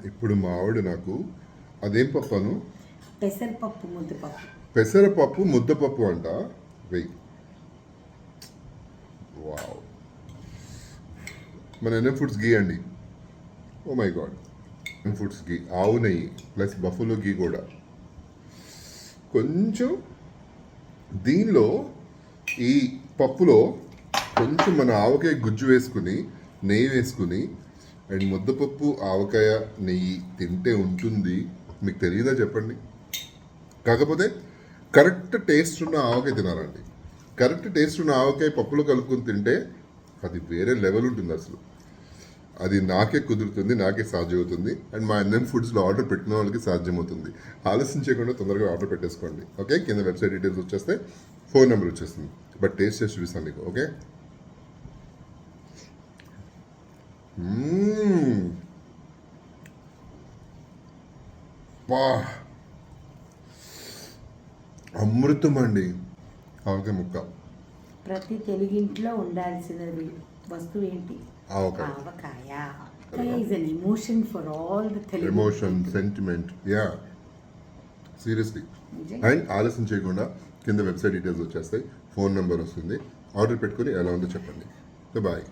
ఇప్పుడు మా ఆవిడ నాకు అదేం పప్పు అను పెసరపప్పు ముద్దపప్పు. పెసరపప్పు ముద్దపప్పు అంట. వెయ్యి. వావ్. మన ఎన్ఎం ఫుడ్స్ గీ అండి. Oh my god. NM foods ghee ఆవు నెయ్యి ప్లస్ బఫులో గీ కూడా. కొంచెం దీనిలో ఈ పప్పులో కొంచెం మన ఆవకాయ గుజ్జు వేసుకుని నెయ్యి వేసుకుని అండ్ ముద్దపప్పు ఆవకాయ నెయ్యి తింటే ఉంటుంది. మీకు తెలియదా చెప్పండి. కాకపోతే కరెక్ట్ టేస్ట్ ఉన్న ఆవకాయ తినాలండి. కరెక్ట్ టేస్ట్ ఉన్న ఆవకాయ పప్పులో కలుపుకొని తింటే అది వేరే లెవెల్ ఉంటుంది అసలు. అది నాకే కుదురుతుంది, నాకే సాధ్యమవుతుంది అండ్ మా ఎన్ఎం ఫుడ్స్లో ఆర్డర్ పెట్టిన వాళ్ళకి సాధ్యమవుతుంది. ఆలస్యం చేయకుండా తొందరగా ఆర్డర్ పెట్టేసుకోండి. ఓకే, కింద వెబ్సైట్ డీటెయిల్స్ వచ్చేస్తే ఫోన్ నెంబర్ వచ్చేస్తుంది. బట్ టేస్ట్ చేసి చూపిస్తాను మీకు. ఓకే. వా, అమృతం అండి ఆవకాయ ముక్క. ప్రతి తెలుగింట్లో ఉండాల్సినది వస్తువు ఏంటి? Avakaya. Avakaya. Is an emotion for all the Telugu. Emotion, sentiment. Yeah, seriously. And ఆలస్యం చేయకుండా కింద వెబ్సైట్ డీటెయిల్స్ వచ్చేస్తాయి, ఫోన్ నెంబర్ వస్తుంది. ఆర్డర్ పెట్టుకుని ఎలా ఉందో చెప్పండి. బాయ్.